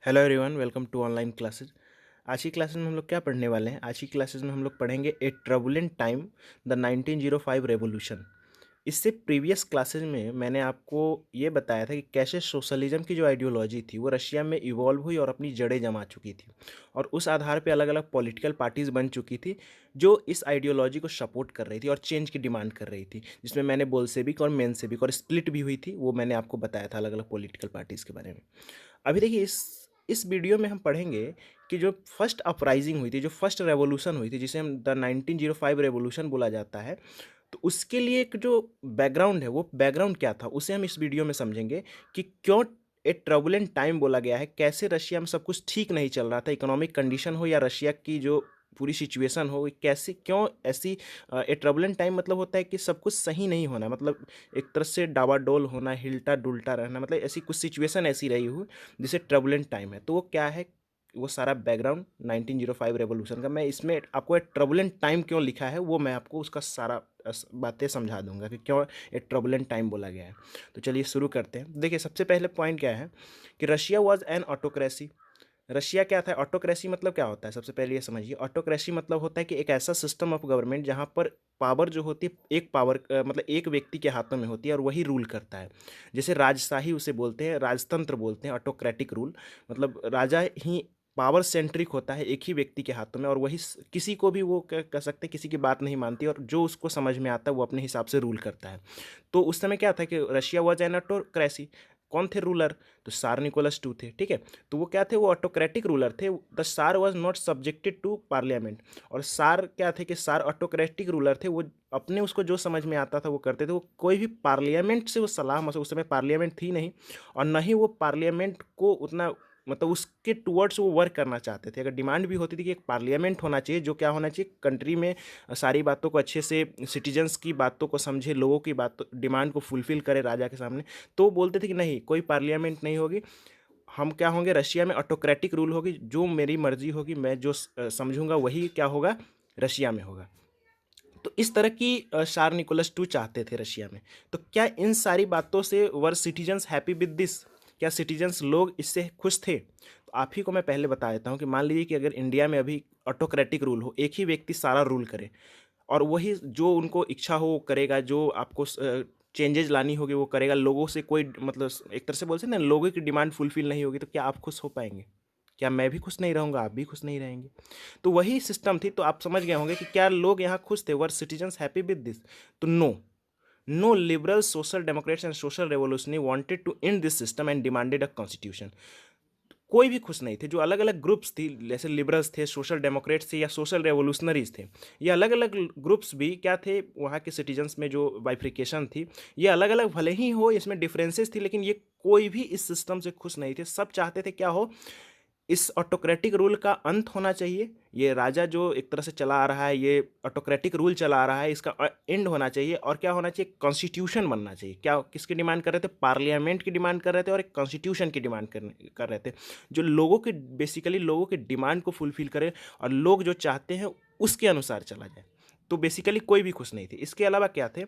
Hello everyone, welcome to online classes. आज की classes में हम लोग क्या पढ़ने वाले हैं? आज की क्लासेज में हम लोग पढ़ेंगे ए ट्रबुलेंट टाइम, द 1905 रेवोल्यूशन। इससे प्रीवियस क्लासेज में मैंने आपको ये बताया था कि कैसे सोशलिज्म की जो आइडियोलॉजी थी वो रशिया में इवॉल्व हुई और अपनी जड़ें जमा चुकी थी, और उस आधार पे अलग अलग पॉलिटिकल पार्टीज बन चुकी थी जो इस आइडियोलॉजी को सपोर्ट कर रही थी और चेंज की डिमांड कर रही थी, जिसमें मैंने बोल्शेविक और मेंशेविक और स्प्लिट भी हुई थी। वो मैंने आपको बताया था अलग अलग पॉलिटिकल पार्टीज़ के बारे में। अभी देखिए, इस वीडियो में हम पढ़ेंगे कि जो फर्स्ट अपराइजिंग हुई थी, जो फर्स्ट रेवोल्यूशन हुई थी, जिसे हम द 1905 रेवोल्यूशन बोला जाता है, तो उसके लिए एक जो बैकग्राउंड है, वो बैकग्राउंड क्या था, उसे हम इस वीडियो में समझेंगे कि क्यों ए ट्रबुलेंट टाइम बोला गया है, कैसे रशिया में सब कुछ ठीक नहीं चल रहा था, इकोनॉमिक कंडीशन हो या रशिया की जो पूरी सिचुएशन हो, कैसे क्यों ऐसी ए ट्रबुलेंट टाइम मतलब होता है कि सब कुछ सही नहीं होना, मतलब एक तरह से डावाडोल होना, हिलटा डुलटा रहना, मतलब ऐसी कुछ सिचुएशन ऐसी रही हो जिसे ट्रबुलेंट टाइम है। तो वो क्या है, वो सारा बैकग्राउंड 1905 रेवोल्यूशन का, मैं इसमें आपको एक ट्रबुलेंट टाइम क्यों लिखा है वो मैं आपको उसका सारा बातें समझा दूंगा कि क्यों एक ट्रबुलेंट टाइम बोला गया है। तो चलिए शुरू करते हैं। देखिए, सबसे पहले पॉइंट क्या है कि Russia was an autocracy. Russia क्या था? ऑटोक्रेसी मतलब क्या होता है? सबसे पहले ये समझिए, ऑटोक्रेसी मतलब होता है कि एक ऐसा सिस्टम ऑफ गवर्नमेंट जहाँ पर पावर जो होती है एक पावर मतलब एक व्यक्ति के हाथों में होती है और वही रूल करता है। जैसे राजशाही उसे बोलते हैं, राजतंत्र बोलते हैं, ऑटोक्रेटिक रूल मतलब राजा ही पावर सेंट्रिक होता है एक ही व्यक्ति के हाथों में, और वही किसी को भी वो कह सकते हैं किसी की बात नहीं मानती, और जो उसको समझ में आता है वो अपने हिसाब से रूल करता है। तो उस समय क्या था कि रशिया वॉज एन ऑटोक्रेसी। कौन थे रूलर? तो सार निकोलस टू थे, ठीक है। तो वो क्या थे? वो ऑटोक्रेटिक रूलर थे। The tsar was not subjected to parliament. और सार क्या थे कि सार ऑटोक्रेटिक रूलर थे, वो अपने उसको जो समझ में आता था वो करते थे। वो कोई भी पार्लियामेंट से वो सलाह मशवरा, उस समय पार्लियामेंट थी नहीं, और न ही वो पार्लियामेंट को उतना मतलब उसके टुवर्ड्स वो वर्क करना चाहते थे। अगर डिमांड भी होती थी कि एक पार्लियामेंट होना चाहिए जो क्या होना चाहिए, कंट्री में सारी बातों को अच्छे से, सिटीजन्स की बातों को समझे, लोगों की बात डिमांड को फुलफिल करे राजा के सामने, तो बोलते थे कि नहीं, कोई पार्लियामेंट नहीं होगी, हम क्या होंगे, रशिया में ऑटोक्रेटिक रूल होगी, जो मेरी मर्जी होगी, मैं जो समझूंगा वही क्या होगा, रशिया में होगा। तो इस तरह की शार निकोलस टू चाहते थे रशिया में। तो क्या इन सारी बातों से वर सिटीजन्स हैप्पी विद दिस? क्या सिटीजन्स लोग इससे खुश थे? तो आप ही को मैं पहले बता देता हूँ कि मान लीजिए कि अगर इंडिया में अभी ऑटोक्रेटिक रूल हो, एक ही व्यक्ति सारा रूल करे, और वही जो उनको इच्छा हो वो करेगा, जो आपको चेंजेस लानी होगी वो करेगा, लोगों से कोई मतलब एक तरह से बोलते हैं ना, लोगों की डिमांड फुलफिल नहीं होगी, तो क्या आप खुश हो पाएंगे? क्या मैं भी खुश नहीं रहूंगा, आप भी खुश नहीं रहेंगे? तो वही सिस्टम थी। तो आप समझ गए होंगे कि क्या लोग यहाँ खुश थे, were citizens happy with this? तो no, no liberal social democrats and social revolutionary wanted to end this system and demanded a constitution. कोई भी खुश नहीं थे। जो अलग अलग ग्रुप्स थी, जैसे लिबरल्स थे, सोशल डेमोक्रेट्स थे, या सोशल रेवोल्यूशनरीज थे, ये अलग अलग ग्रुप्स भी क्या थे, वहाँ के सिटीजन्स में जो बाइफ्रिकेशन थी, ये अलग अलग भले ही हो, इसमें डिफरेंसेस थी, लेकिन ये कोई भी इस सिस्टम से खुश नहीं थे। सब चाहते थे क्या हो, इस ऑटोक्रेटिक रूल का अंत होना चाहिए, ये राजा जो एक तरह से चला आ रहा है, ये ऑटोक्रेटिक रूल चला आ रहा है, इसका एंड होना चाहिए, और क्या होना चाहिए, कॉन्स्टिट्यूशन बनना चाहिए। क्या किसकी डिमांड कर रहे थे? पार्लियामेंट की डिमांड कर रहे थे, और एक कॉन्स्टिट्यूशन की डिमांड कर रहे थे, जो लोगों की बेसिकली लोगों की डिमांड को फुलफिल करे, और लोग जो चाहते हैं उसके अनुसार चला जाए। तो बेसिकली कोई भी खुश नहीं थे। इसके अलावा क्या थे,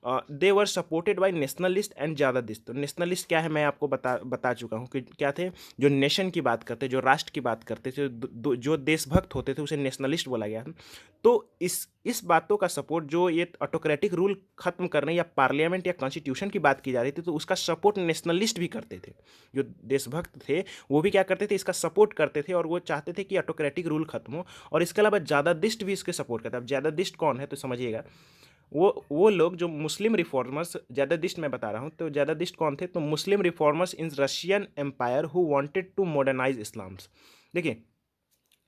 दे were supported by nationalist and ज़्यादादिस्ट। तो नेशनलिस्ट क्या है मैं आपको बता चुका हूँ कि क्या थे, जो नेशन की बात करते, जो राष्ट्र की बात करते थे, जो देशभक्त होते थे, उसे नेशनलिस्ट बोला गया था। तो इस बातों का सपोर्ट, जो ये ऑटोक्रेटिक रूल खत्म करने या पार्लियामेंट या कॉन्स्टिट्यूशन की बात की जा रही थी, तो उसका सपोर्ट नेशनलिस्ट भी करते थे। जो देशभक्त थे वो भी क्या करते थे, इसका सपोर्ट करते थे, और वो चाहते थे कि ऑटोक्रेटिक रूल खत्म हो। और इसके अलावा ज़्यादादिस्ट भी इसके सपोर्ट करते हैं। अब ज़्यादादिस्ट कौन है तो समझिएगा, वो लोग जो मुस्लिम रिफॉर्मर्स, ज़्यादादिस्ट मैं बता रहा हूँ, तो ज़्यादादिस्ट कौन थे, तो Muslim reformers in Russian empire who wanted to modernize Islams. देखिए,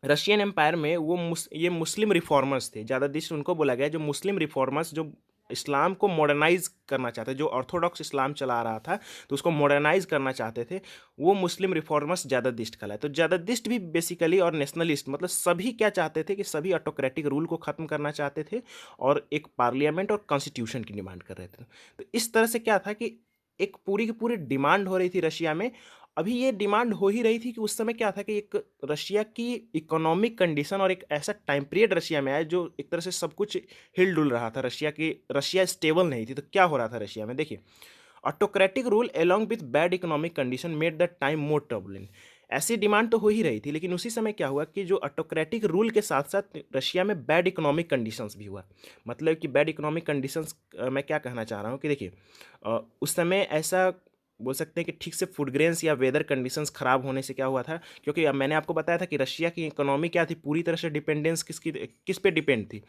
रशियन एम्पायर में ये मुस्लिम रिफॉर्मर्स थे, ज़्यादादिस्ट उनको बोला गया, जो मुस्लिम रिफॉर्मर्स जो इस्लाम को मॉडर्नाइज करना चाहते, जो ऑर्थोडॉक्स इस्लाम चला आ रहा था तो उसको मॉडर्नाइज करना चाहते थे, वो मुस्लिम रिफॉर्मर्स ज़्यादादिस्ट कहलाए। तो ज़्यादादिस्ट भी बेसिकली, और नेशनलिस्ट मतलब सभी क्या चाहते थे कि सभी ऑटोक्रेटिक रूल को ख़त्म करना चाहते थे, और एक पार्लियामेंट और कॉन्स्टिट्यूशन की डिमांड कर रहे थे। तो इस तरह से क्या था कि एक पूरी की पूरी डिमांड हो रही थी रशिया में। अभी ये डिमांड हो ही रही थी कि उस समय क्या था कि एक रशिया की इकोनॉमिक कंडीशन, और एक ऐसा टाइम पीरियड रशिया में आया जो एक तरह से सब कुछ हिल डुल रहा था, रशिया स्टेबल नहीं थी। तो क्या हो रहा था रशिया में, देखिए, autocratic rule along with bad economic condition made the time more turbulent। ऐसी डिमांड तो हो ही रही थी, लेकिन उसी समय क्या हुआ कि जो ऑटोक्रेटिक रूल के साथ साथ रशिया में बैड इकोनॉमिक कंडीशंस भी हुआ। मतलब कि बैड इकोनॉमिक कंडीशंस, मैं क्या कहना चाह रहा हूँ कि देखिए, उस समय ऐसा बोल सकते हैं कि ठीक से फूड ग्रेन्स या वेदर कंडीशंस खराब होने से क्या हुआ था, क्योंकि अब मैंने आपको बताया था कि रशिया की इकोनॉमी क्या थी, पूरी तरह से डिपेंडेंस किस पे डिपेंड थी,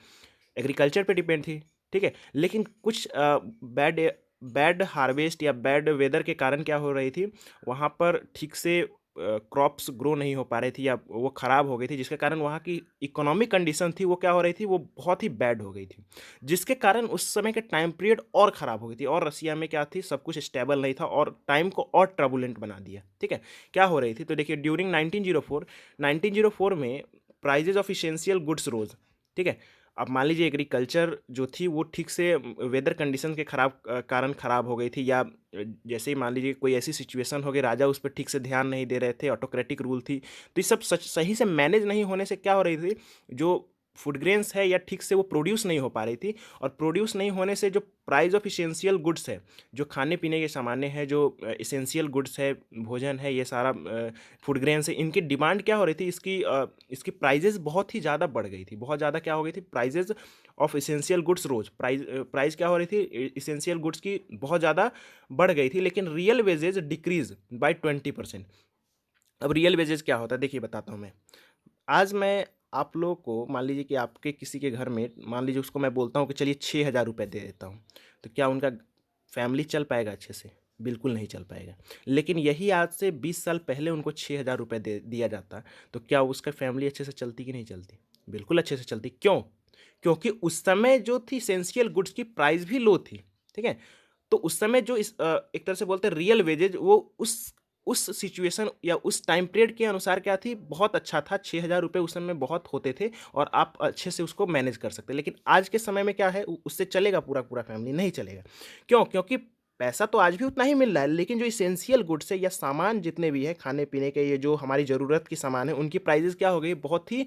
एग्रीकल्चर पे डिपेंड थी। ठीक है, लेकिन कुछ बैड बैड हार्वेस्ट या बैड वेदर के कारण क्या हो रही थी, वहाँ पर ठीक से क्रॉप्स ग्रो नहीं हो पा रही थी या वो ख़राब हो गई थी, जिसके कारण वहाँ की इकोनॉमिक कंडीशन थी वो क्या हो रही थी, वो बहुत ही बैड हो गई थी, जिसके कारण उस समय के टाइम पीरियड और ख़राब हो गई थी, और रसिया में क्या थी, सब कुछ स्टेबल नहीं था और टाइम को और ट्रबुलेंट बना दिया। ठीक है, क्या हो रही थी, तो देखिए ड्यूरिंग 1904 में प्राइजेज ऑफ इसेंशियल गुड्स रोज। ठीक है, अब मान लीजिए एग्रीकल्चर जो थी वो ठीक से वेदर कंडीशन के कारण खराब हो गई थी, या जैसे ही मान लीजिए कोई ऐसी सिचुएशन हो गई, राजा उस पर ठीक से ध्यान नहीं दे रहे थे, ऑटोक्रेटिक रूल थी, तो ये सब सही से मैनेज नहीं होने से क्या हो रही थी, जो फूड ग्रेन्स है या ठीक से वो प्रोड्यूस नहीं हो पा रही थी, और प्रोड्यूस नहीं होने से जो प्राइस ऑफ इसेंशियल गुड्स है, जो खाने पीने के सामान्य है, जो इसेंशियल गुड्स है, भोजन है, ये सारा फूड ग्रेन्स है, इनकी डिमांड क्या हो रही थी, इसकी प्राइजेज बहुत ही ज़्यादा बढ़ गई थी, बहुत ज़्यादा क्या हो गई थी, prices of essential goods rose price क्या हो रही थी, इसेंशियल गुड्स की बहुत ज़्यादा बढ़ गई थी, लेकिन रियल वेजेज डिक्रीज बाय 20%। अब रियल वेजेज क्या होता है, देखिए बताता हूँ मैं। आज मैं आप लोगों को, मान लीजिए कि आपके किसी के घर में, मान लीजिए उसको मैं बोलता हूँ कि चलिए 6,000 रुपये दे देता हूँ, तो क्या उनका फैमिली चल पाएगा अच्छे से? बिल्कुल नहीं चल पाएगा। लेकिन यही आज से 20 साल पहले उनको 6,000 रुपये दे दिया जाता, तो क्या उसका फैमिली अच्छे से चलती कि नहीं चलती? बिल्कुल अच्छे से चलती। क्यों? क्योंकि उस समय जो थी इसेंशियल गुड्स की प्राइस भी लो थी। ठीक है, तो उस समय जो एक तरह से बोलते हैं रियल वेजेज, वो उस सिचुएशन या उस टाइम पीरियड के अनुसार क्या थी, बहुत अच्छा था। 6,000 रुपये उस समय बहुत होते थे और आप अच्छे से उसको मैनेज कर सकते। लेकिन आज के समय में क्या है, उससे चलेगा पूरा पूरा फैमिली? नहीं चलेगा। क्यों? क्योंकि पैसा तो आज भी उतना ही मिल रहा है, लेकिन जो इसेंशियल गुड्स है या सामान जितने भी हैं खाने पीने के, ये जो हमारी ज़रूरत की सामान है, उनकी प्राइजेस क्या हो गई, बहुत ही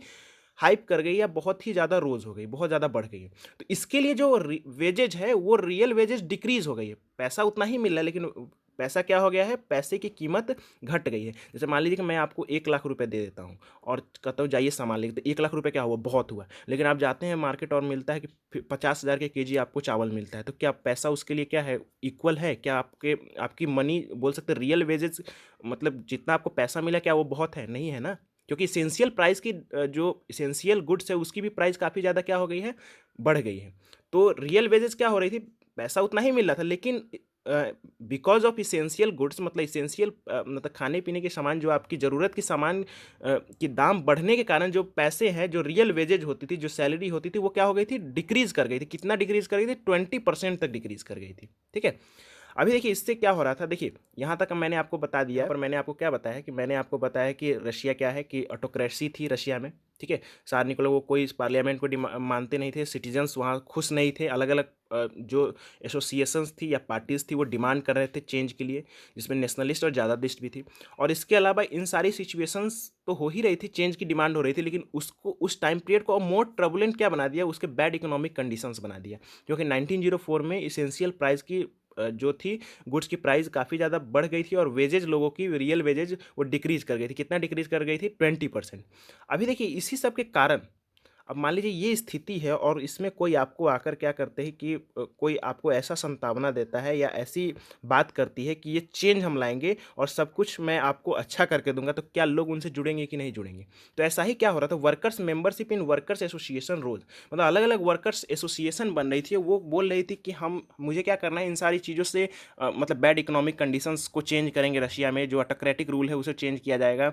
हाइप कर गई या बहुत ही ज़्यादा रोज हो गई, बहुत ज़्यादा बढ़ गई है। तो इसके लिए जो वेजेज है, वो रियल वेजेज डिक्रीज हो गई है। पैसा उतना ही मिल रहा है, लेकिन पैसा क्या हो गया है, पैसे की कीमत घट गई है। जैसे मान लीजिए कि मैं आपको 1 लाख रुपए दे देता हूँ और कहता हूँ जाइए सामान लेके, तो 1 लाख रुपए क्या हुआ, बहुत हुआ। लेकिन आप जाते हैं मार्केट और मिलता है कि 50,000 के केजी आपको चावल मिलता है, तो क्या पैसा उसके लिए क्या है, इक्वल है क्या? आपकी मनी बोल सकते हैं रियल वेजेस, मतलब जितना आपको पैसा मिला, क्या वो बहुत है? नहीं है ना। क्योंकि इसेंशियल प्राइस की जो इसेंशियल गुड्स है उसकी भी प्राइस काफ़ी ज़्यादा क्या हो गई है, बढ़ गई है। तो रियल वेजेस क्या हो रही थी, पैसा उतना ही मिल रहा था, लेकिन बिकॉज ऑफ इसेंशियल गुड्स, मतलब इसेंशियल मतलब खाने पीने के सामान, जो आपकी ज़रूरत के सामान की दाम बढ़ने के कारण जो पैसे हैं, जो रियल वेजेज होती थी, जो सैलरी होती थी, वो क्या हो गई थी, डिक्रीज कर गई थी। कितना डिक्रीज कर गई थी? 20% तक डिक्रीज कर गई थी। ठीक है, अभी देखिए इससे क्या हो रहा था, देखिए यहाँ तक मैंने आपको बता दिया, पर मैंने आपको क्या बताया कि मैंने आपको बताया कि रशिया क्या है, कि ऑटोक्रेसी थी रशिया में। ठीक है, सार निकोला वो कोई इस पार्लियामेंट को मानते नहीं थे, सिटीजन्स वहाँ खुश नहीं थे, अलग अलग जो एसोसिएशंस थी या पार्टीज थी वो डिमांड कर रहे थे चेंज के लिए, जिसमें नेशनलिस्ट और ज़्यादादिस्ट भी थी। और इसके अलावा इन सारी सिचुएशंस तो हो ही रही थी, चेंज की डिमांड हो रही थी, लेकिन उसको उस टाइम पीरियड को मोर ट्रबुलेंट क्या बना दिया, उसके बैड इकोनॉमिक कंडीशंस बना दिया। क्योंकि 1904 में इसेंशियल प्राइस की जो थी गुड्स की प्राइस काफ़ी ज़्यादा बढ़ गई थी, और वेजेज लोगों की रियल वेजेज वो डिक्रीज कर गई थी। कितना डिक्रीज कर गई थी? 20%। अभी देखिए इसी सब के कारण, अब मान लीजिए ये स्थिति है, और इसमें कोई आपको आकर क्या करते हैं कि कोई आपको ऐसा संभावना देता है या ऐसी बात करती है कि ये चेंज हम लाएंगे और सब कुछ मैं आपको अच्छा करके दूंगा, तो क्या लोग उनसे जुड़ेंगे कि नहीं जुड़ेंगे? तो ऐसा ही क्या हो रहा था, workers membership in workers association rose, मतलब अलग अलग वर्कर्स एसोसिएशन बन रही थी, वो बोल रही थी कि मुझे क्या करना है, इन सारी चीज़ों से मतलब बैड इकोनॉमिक कंडीशंस को चेंज करेंगे, रशिया में जो ऑटोक्रेटिक रूल है उसे चेंज किया जाएगा।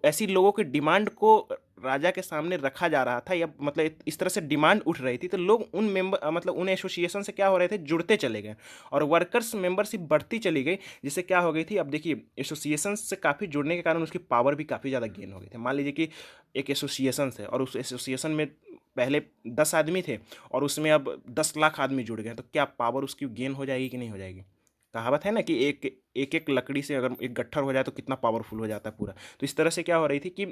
ऐसी लोगों की डिमांड को राजा के सामने रखा जा रहा था, या मतलब इस तरह से डिमांड उठ रही थी, तो लोग उन मेंबर मतलब उन एसोसिएशन से क्या हो रहे थे, जुड़ते चले गए, और वर्कर्स मेंबरशिप बढ़ती चली गई, जिससे क्या हो गई थी, अब देखिए एसोसिएशन से काफ़ी जुड़ने के कारण उसकी पावर भी काफ़ी ज़्यादा गेन हो गई थी। मान लीजिए कि एक एसोसिएशन है और उस एसोसिएशन में पहले 10 आदमी थे और उसमें अब 10 लाख आदमी जुड़ गए, तो क्या पावर उसकी गेन हो जाएगी कि नहीं हो जाएगी? कहावत है ना कि एक एक एक लकड़ी से अगर एक गट्ठर हो जाए तो कितना पावरफुल हो जाता है पूरा। तो इस तरह से क्या हो रही थी कि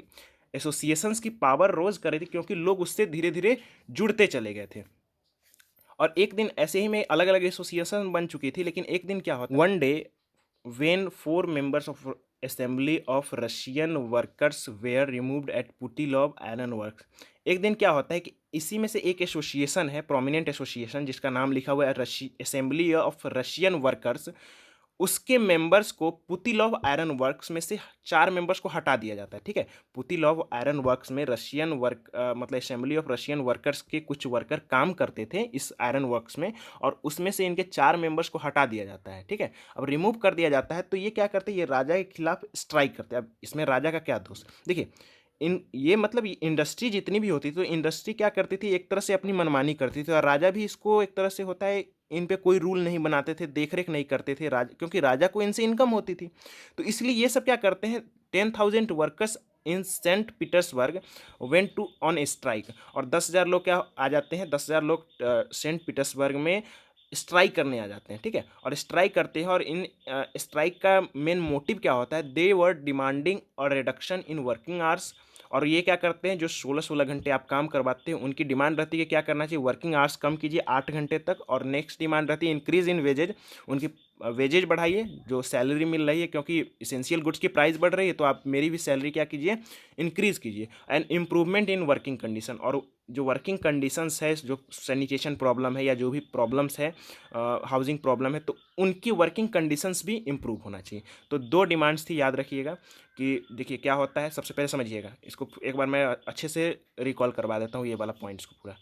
एसोसिएशंस की पावर रोज कर रही थी, क्योंकि लोग उससे धीरे धीरे जुड़ते चले गए थे। और एक दिन ऐसे ही में अलग अलग एसोसिएशन बन चुकी थी, लेकिन एक दिन क्या होता, one day when 4 members of assembly of Russian workers were removed at Putilov iron works. एक दिन क्या होता है कि इसी में से एक एसोसिएशन है, प्रोमिनेंट एसोसिएशन, जिसका नाम लिखा हुआ है असेंबली ऑफ रशियन वर्कर्स। उसके मेंबर्स को पुतिलोव आयरन वर्क्स में से 4 मेंबर्स को हटा दिया जाता है। ठीक है, पुतिलोव आयरन वर्क्स में रशियन मतलब असेंबली ऑफ रशियन वर्कर्स के कुछ वर्कर काम करते थे इस आयरन वर्क्स में, और उसमें से इनके 4 मेंबर्स को हटा दिया जाता है। ठीक है, अब रिमूव कर दिया जाता है तो ये क्या करते हैं, ये राजा के खिलाफ स्ट्राइक करते हैं। अब इसमें राजा का क्या दोष? देखिए, इन ये मतलब इंडस्ट्री जितनी भी होती थी तो इंडस्ट्री क्या करती थी, एक तरह से अपनी मनमानी करती थी, और राजा भी इसको एक तरह से होता है, इन पे कोई रूल नहीं बनाते थे, देखरेख नहीं करते थे राजा, क्योंकि राजा को इनसे इनकम होती थी। तो इसलिए ये सब क्या करते हैं, 10,000 workers in Saint Petersburg went to on strike, और 10,000 लोग क्या आ जाते हैं, 10,000 लोग सेंट पीटर्सबर्ग में स्ट्राइक करने आ जाते हैं। ठीक है, और स्ट्राइक करते हैं, और इन स्ट्राइक का मेन मोटिव क्या होता है, दे वर डिमांडिंग और रिडक्शन इन वर्किंग आवर्स। और ये क्या करते हैं, जो 16-16 घंटे आप काम करवाते हैं, उनकी डिमांड रहती है कि क्या करना चाहिए, वर्किंग आवर्स कम कीजिए 8 घंटे तक, और नेक्स्ट डिमांड रहती है इंक्रीज इन वेजेज, उनकी वेजेज बढ़ाइए, जो सैलरी मिल रही है, क्योंकि इसेंशियल गुड्स की प्राइस बढ़ रही है, तो आप मेरी भी सैलरी क्या कीजिए, इंक्रीज कीजिए। And improvement in working condition, और जो वर्किंग कंडीशंस है, जो सैनिटेशन प्रॉब्लम है या जो भी प्रॉब्लम्स है, हाउसिंग प्रॉब्लम है, तो उनकी वर्किंग कंडीशंस भी इम्प्रूव होना चाहिए। तो 2 डिमांड्स थी, याद रखिएगा। कि देखिए क्या होता है, सबसे पहले समझिएगा इसको, एक बार मैं अच्छे से रिकॉल करवा देता हूँ ये वाला पॉइंट्स को पूरा।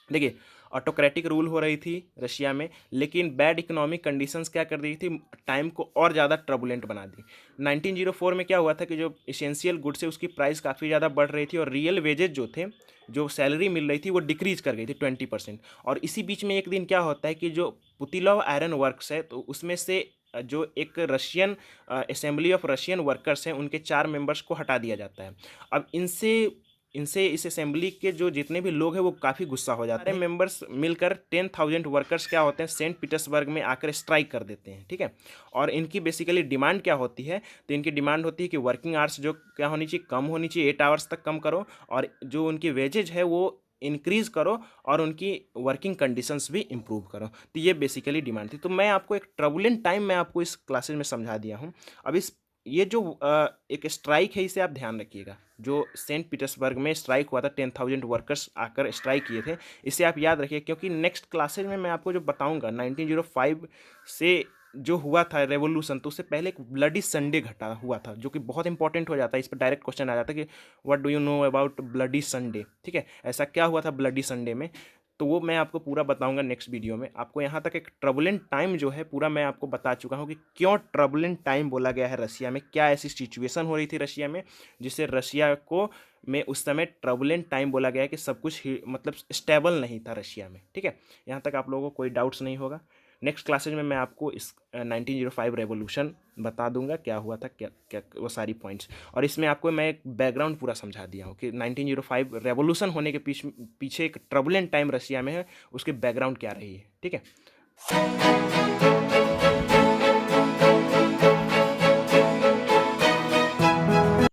देखिए, ऑटोक्रेटिक रूल हो रही थी रशिया में, लेकिन बैड इकोनॉमिक कंडीशंस क्या कर दी थी, टाइम को और ज़्यादा ट्रबुलेंट बना दी। 1904 में क्या हुआ था कि जो इसेंशियल गुड्स है उसकी प्राइस काफ़ी ज़्यादा बढ़ रही थी, और रियल वेजेज जो थे, जो सैलरी मिल रही थी, वो डिक्रीज कर गई थी 20%। और इसी बीच में एक दिन क्या होता है कि जो पुतिलोव आयरन वर्क्स है, तो उसमें से जो एक Russian assembly of Russian workers हैं, उनके 4 मेंबर्स को हटा दिया जाता है। अब इनसे इनसे इस असेंबली के जो जितने भी लोग हैं वो काफ़ी गुस्सा हो जाते हैं। मेंबर्स मिलकर 10,000 वर्कर्स क्या होते हैं, सेंट पीटर्सबर्ग में आकर स्ट्राइक कर देते हैं। ठीक है, और इनकी बेसिकली डिमांड क्या होती है, तो इनकी डिमांड होती है कि वर्किंग आवर्स जो क्या होनी चाहिए, कम होनी चाहिए, 8 आवर्स तक कम करो, और जो उनकी वेजेज है वो इंक्रीज़ करो, और उनकी वर्किंग कंडीशंस भी इम्प्रूव करो। तो ये बेसिकली डिमांड थी। तो मैं आपको एक ट्रबुलेंट टाइम मैं आपको इस क्लासेज में समझा दिया हूँ। अब इस ये जो एक स्ट्राइक है, इसे आप ध्यान रखिएगा, जो सेंट पीटर्सबर्ग में स्ट्राइक हुआ था, 10,000 वर्कर्स आकर स्ट्राइक किए थे, इसे आप याद रखिए, क्योंकि नेक्स्ट क्लासेज में मैं आपको जो बताऊंगा 1905 से जो हुआ था रेवोल्यूशन, तो उससे पहले एक ब्लडी संडे घटा हुआ था, जो कि बहुत इंपॉर्टेंट हो जाता है। इस पर डायरेक्ट क्वेश्चन आ जाता है कि what do you know about bloody Sunday. ठीक है, ऐसा क्या हुआ था ब्लडी संडे में, तो वो मैं आपको पूरा बताऊंगा नेक्स्ट वीडियो में। आपको यहाँ तक एक ट्रबुलेंट टाइम जो है पूरा मैं आपको बता चुका हूँ कि क्यों ट्रबुलेंट टाइम बोला गया है रशिया में, क्या ऐसी सिचुएशन हो रही थी रशिया में जिससे रशिया को में उस समय ट्रबुलेंट टाइम बोला गया है, कि सब कुछ मतलब स्टेबल नहीं था रशिया में। ठीक है, यहाँ तक आप लोगों को कोई डाउट्स नहीं होगा। नेक्स्ट क्लासेज में मैं आपको इस 1905 रेवोल्यूशन बता दूंगा, क्या हुआ था, क्या क्या वो सारी पॉइंट्स, और इसमें आपको मैं एक बैकग्राउंड पूरा समझा दिया हूँ कि 1905 रेवोल्यूशन होने के पीछे एक ट्रबुलेंट टाइम रशिया में है, उसके बैकग्राउंड क्या रही है। ठीक है।